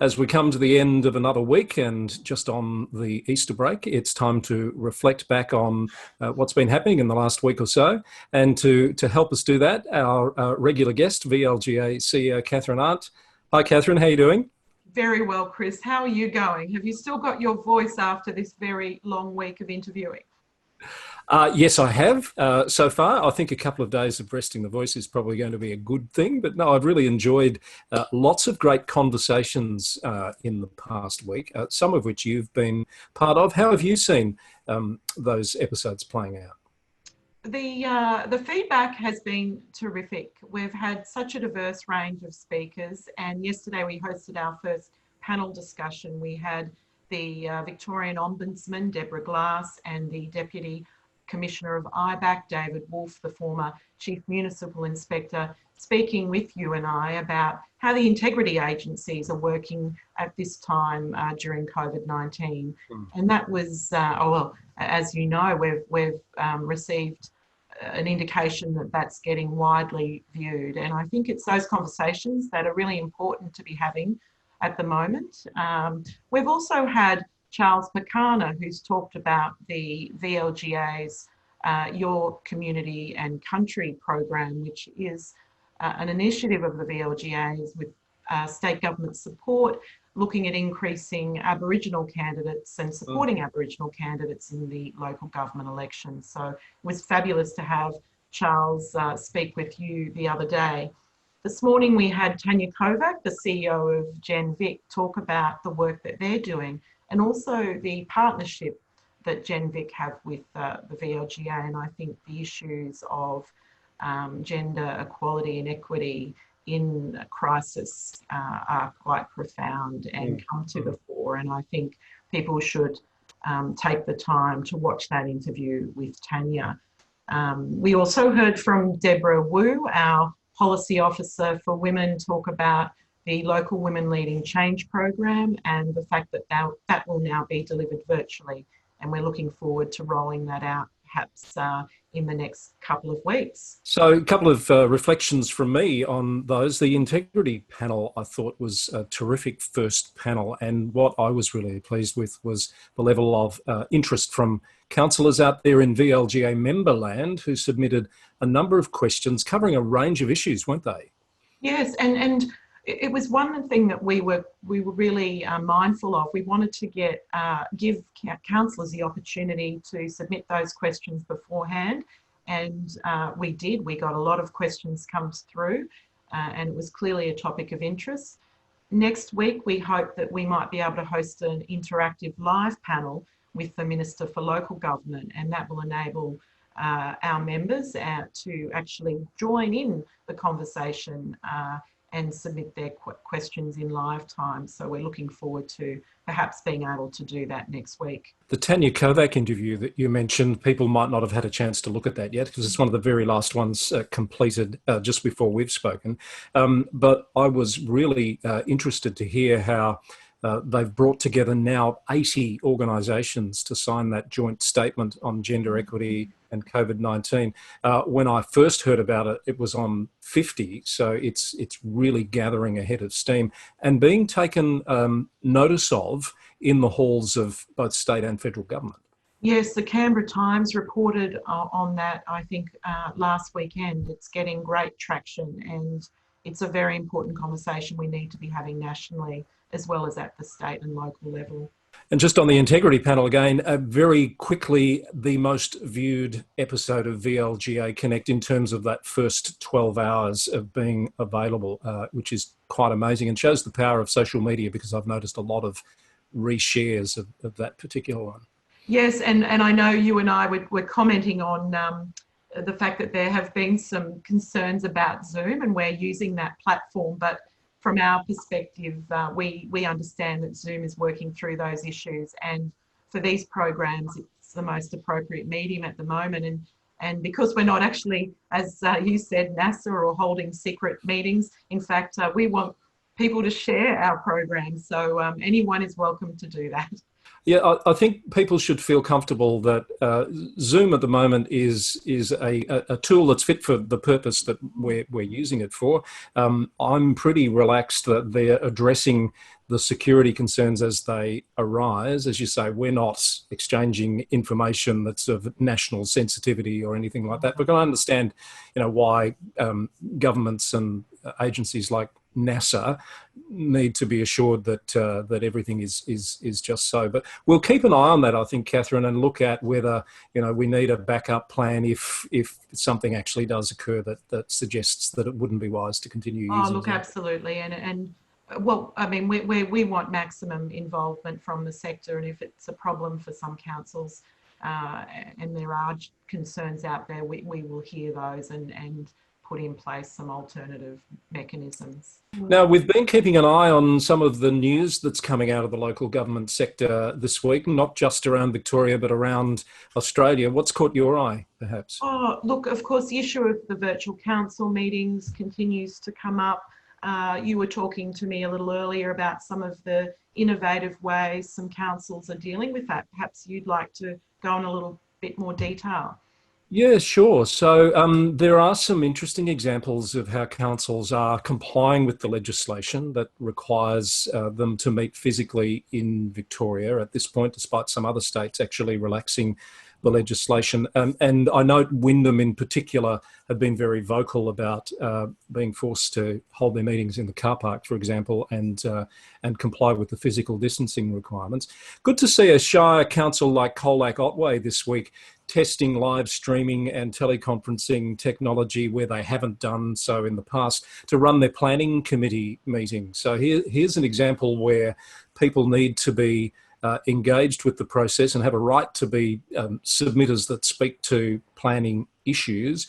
As we come to the end of another week and just on the Easter break, it's time to reflect back on what's been happening in the last week or so. And to help us do that, our regular guest, VLGA CEO Kathryn Arndt. Hi, Kathryn. How are you doing? Very well, Chris. How are you going? Have you still got your voice after this very long week of interviewing? Yes, I have. So far, I think a couple of days of resting the voice is probably going to be a good thing. But no, I've really enjoyed lots of great conversations in the past week, some of which you've been part of. How have you seen those episodes playing out? The feedback has been terrific. We've had such a diverse range of speakers, and yesterday we hosted our first panel discussion. We had the Victorian Ombudsman, Deborah Glass, and the Deputy Commissioner of IBAC, David Wolf, the former Chief Municipal Inspector, speaking with you and I about how the integrity agencies are working at this time during COVID-19. And that was, as you know, we've received an indication that that's getting widely viewed. And I think it's those conversations that are really important to be having at the moment. We've also had Charles Pekana, who's talked about the VLGA's Your Community and Country program, which is an initiative of the VLGA's with state government support, looking at increasing Aboriginal candidates and supporting Aboriginal candidates in the local government elections. So it was fabulous to have Charles speak with you the other day. This morning we had Tanya Kovac, the CEO of GenVic, talk about the work that they're doing and also the partnership that GenVic have with the VLGA. And I think the issues of gender equality and equity in a crisis are quite profound and come to the fore. And I think people should take the time to watch that interview with Tanya. We also heard from Deborah Wu, our Policy Officer for Women, talk about the local Women Leading Change program and the fact that that will now be delivered virtually. And we're looking forward to rolling that out perhaps in the next couple of weeks. So a couple of reflections from me on those. The integrity panel, I thought, was a terrific first panel. And what I was really pleased with was the level of interest from councillors out there in VLGA member land who submitted a number of questions covering a range of issues, weren't they? Yes, and it was one thing that we were really mindful of. We wanted to give councillors the opportunity to submit those questions beforehand, and we did. We got a lot of questions come through, and it was clearly a topic of interest. Next week, we hope that we might be able to host an interactive live panel with the Minister for Local Government, and that will enable our members to actually join in the conversation and submit their questions in live time. So we're looking forward to perhaps being able to do that next week. The Tanya Kovac interview that you mentioned, people might not have had a chance to look at that yet because it's one of the very last ones completed just before we've spoken. But I was really interested to hear how they've brought together now 80 organisations to sign that joint statement on gender equity and COVID-19. When I first heard about it, it was on 50, so it's really gathering ahead of steam and being taken notice of in the halls of both state and federal government. Yes, the Canberra Times reported on that, I think, last weekend. It's getting great traction and it's a very important conversation we need to be having nationally as well as at the state and local level. And just on the integrity panel again, very quickly, the most viewed episode of VLGA Connect in terms of that first 12 hours of being available, which is quite amazing and shows the power of social media because I've noticed a lot of reshares of that particular one. Yes, and I know you and I were commenting on the fact that there have been some concerns about Zoom and we're using that platform, but from our perspective, we understand that Zoom is working through those issues, and for these programs, it's the most appropriate medium at the moment. And because we're not actually, as you said, NASA or holding secret meetings, in fact, we want people to share our program. So anyone is welcome to do that. Yeah, I think people should feel comfortable that Zoom at the moment is a tool that's fit for the purpose that we're using it for. I'm pretty relaxed that they're addressing the security concerns as they arise. As you say, we're not exchanging information that's of national sensitivity or anything like that. But I understand, why governments and agencies like NASA need to be assured that that everything is just so. But we'll keep an eye on that, I think, Kathryn, and look at whether we need a backup plan if something actually does occur that suggests that it wouldn't be wise to continue using. Oh, look, absolutely, and well, I mean, we want maximum involvement from the sector, and if it's a problem for some councils, and there are concerns out there, we will hear those and put in place some alternative mechanisms. Now, we've been keeping an eye on some of the news that's coming out of the local government sector this week, not just around Victoria, but around Australia. What's caught your eye, perhaps? Oh, look, of course, the issue of the virtual council meetings continues to come up. You were talking to me a little earlier about some of the innovative ways some councils are dealing with that. Perhaps you'd like to go in a little bit more detail. Yeah, sure. So there are some interesting examples of how councils are complying with the legislation that requires them to meet physically in Victoria at this point, despite some other states actually relaxing the legislation. And I note Wyndham in particular have been very vocal about being forced to hold their meetings in the car park, for example, and comply with the physical distancing requirements. Good to see a shire council like Colac Otway this week testing live streaming and teleconferencing technology where they haven't done so in the past to run their planning committee meetings. So here's an example where people need to be engaged with the process and have a right to be submitters that speak to planning issues.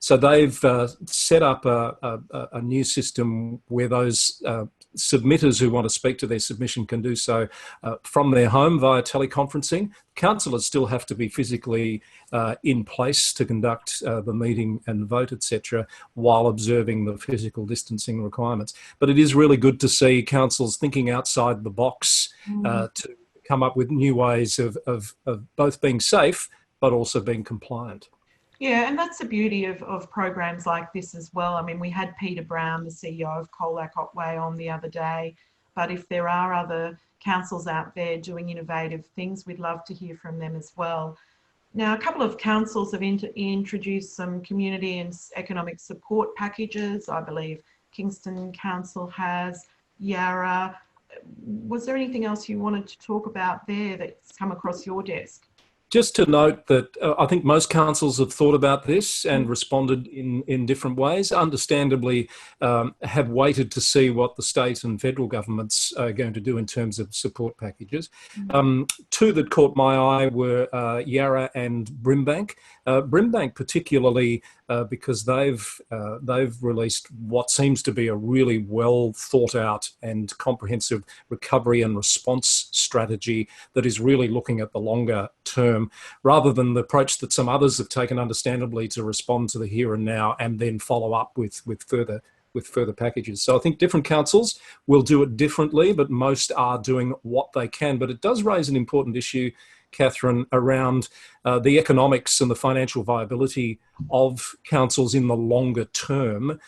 So they've set up a new system where those submitters who want to speak to their submission can do so from their home via teleconferencing. Councillors still have to be physically in place to conduct the meeting and vote, etc., while observing the physical distancing requirements. But it is really good to see councils thinking outside the box to come up with new ways of both being safe but also being compliant. Yeah, and that's the beauty of programs like this as well. I mean, we had Peter Brown, the CEO of Colac Otway, on the other day, but if there are other councils out there doing innovative things, we'd love to hear from them as well. Now, a couple of councils have introduced some community and economic support packages. I believe Kingston Council has, Yarra. Was there anything else you wanted to talk about there that's come across your desk? Just to note that I think most councils have thought about this and responded in different ways. Understandably, have waited to see what the state and federal governments are going to do in terms of support packages. Two that caught my eye were Yarra and Brimbank. Brimbank particularly because they've released what seems to be a really well thought out and comprehensive recovery and response strategy that is really looking at the longer term, rather than the approach that some others have taken, understandably, to respond to the here and now and then follow up with further packages. So I think different councils will do it differently, but most are doing what they can. But it does raise an important issue, Kathryn, around the economics and the financial viability of councils in the longer term,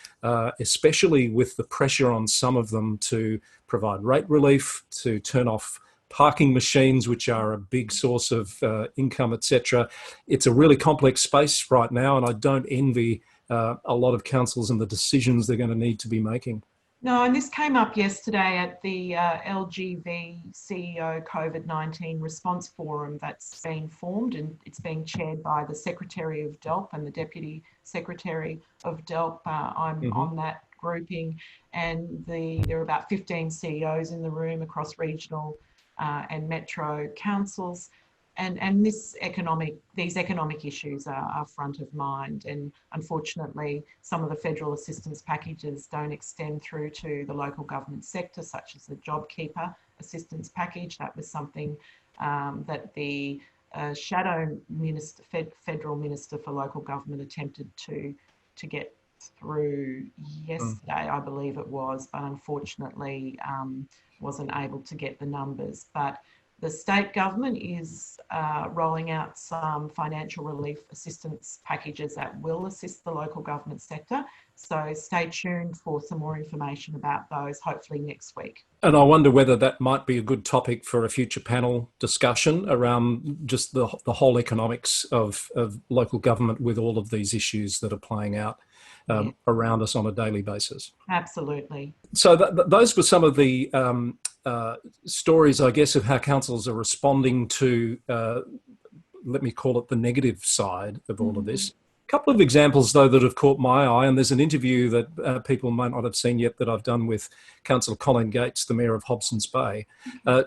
especially with the pressure on some of them to provide rate relief, to turn off parking machines, which are a big source of income, etc. It's a really complex space right now, and I don't envy a lot of councils and the decisions they're going to need to be making. No, and this came up yesterday at the VLGA CEO COVID-19 response forum that's been formed, and it's being chaired by the Secretary of DELP and the Deputy Secretary of DELP. I'm on that grouping, and there are about 15 CEOs in the room across regional and metro councils, and these economic issues are front of mind. And unfortunately, some of the federal assistance packages don't extend through to the local government sector, such as the JobKeeper assistance package. That was something that the shadow minister, federal minister for local government, attempted to get through yesterday, I believe it was, but unfortunately wasn't able to get the numbers. But the state government is rolling out some financial relief assistance packages that will assist the local government sector. So stay tuned for some more information about those, hopefully next week. And I wonder whether that might be a good topic for a future panel discussion around just the whole economics of local government with all of these issues that are playing out around us on a daily basis. Absolutely. So those were some of the stories, I guess, of how councils are responding to, let me call it the negative side of all of this. A couple of examples, though, that have caught my eye, and there's an interview that people might not have seen yet that I've done with Councillor Colin Gates, the Mayor of Hobsons Bay,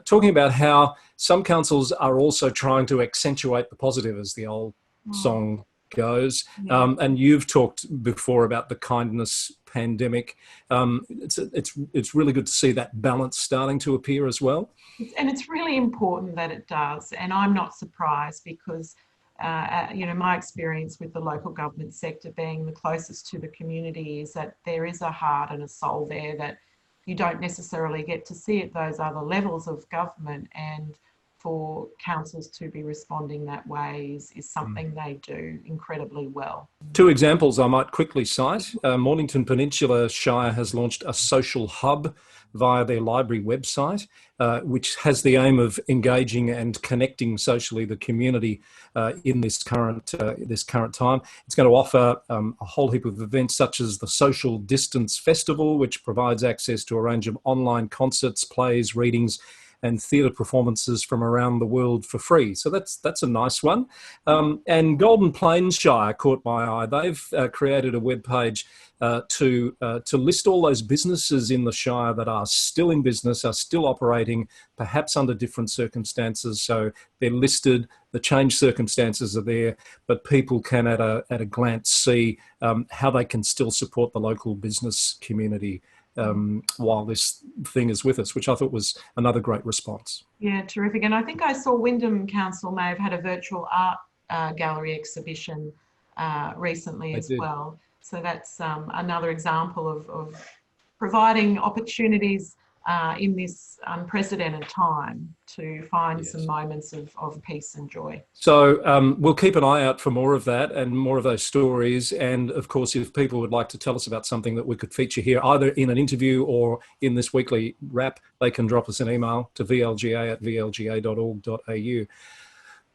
talking about how some councils are also trying to accentuate the positive, as the old song goes. And you've talked before about the kindness pandemic. It's really good to see that balance starting to appear as well. And it's really important that it does. And I'm not surprised because, my experience with the local government sector being the closest to the community is that there is a heart and a soul there that you don't necessarily get to see at those other levels of government. And for councils to be responding that way is something they do incredibly well. Two examples I might quickly cite. Mornington Peninsula Shire has launched a social hub via their library website, which has the aim of engaging and connecting socially the community in this current time. It's going to offer a whole heap of events such as the Social Distance Festival, which provides access to a range of online concerts, plays, readings, and theatre performances from around the world for free. So that's a nice one. And Golden Plains Shire caught my eye. They've created a webpage to list all those businesses in the Shire that are still in business, are still operating, perhaps under different circumstances. So they're listed, the changed circumstances are there, but people can at a glance see how they can still support the local business community while this thing is with us, which I thought was another great response. Yeah, terrific. And I think I saw Wyndham Council may have had a virtual art gallery exhibition recently as well. So that's another example of providing opportunities in this unprecedented time to find some moments of peace and joy. So we'll keep an eye out for more of that and more of those stories. And of course, if people would like to tell us about something that we could feature here, either in an interview or in this weekly wrap, they can drop us an email to vlga@vlga.org.au.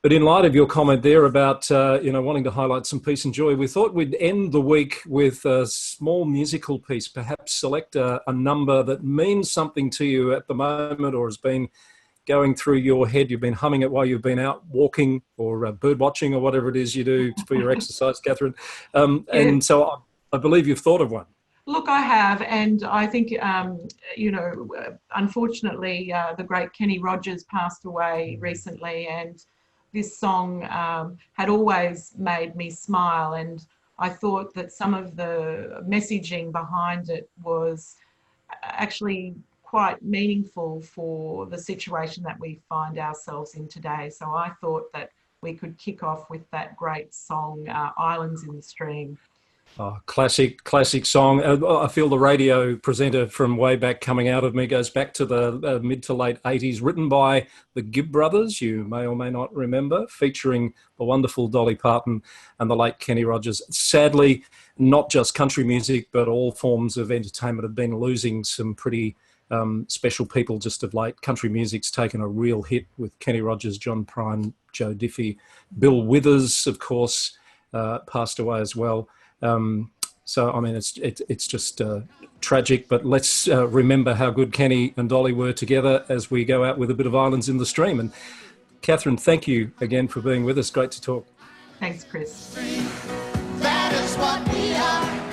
But in light of your comment there about, wanting to highlight some peace and joy, we thought we'd end the week with a small musical piece, perhaps select a number that means something to you at the moment or has been going through your head. You've been humming it while you've been out walking or bird watching or whatever it is you do for your exercise, Kathryn. And so I believe you've thought of one. Look, I have, and I think, unfortunately, the great Kenny Rogers passed away recently, and this song had always made me smile, and I thought that some of the messaging behind it was actually quite meaningful for the situation that we find ourselves in today. So I thought that we could kick off with that great song, Islands in the Stream. Oh, classic song. I feel the radio presenter from way back coming out of me goes back to the mid to late 80s, written by the Gibb brothers, you may or may not remember, featuring the wonderful Dolly Parton and the late Kenny Rogers. Sadly, not just country music, but all forms of entertainment have been losing some pretty special people just of late. Country music's taken a real hit with Kenny Rogers, John Prine, Joe Diffie. Bill Withers, of course, passed away as well. So, I mean, it's just tragic, but let's remember how good Kenny and Dolly were together as we go out with a bit of Islands in the Stream. And Kathryn, thank you again for being with us. Great to talk. Thanks, Chris. That is what we are.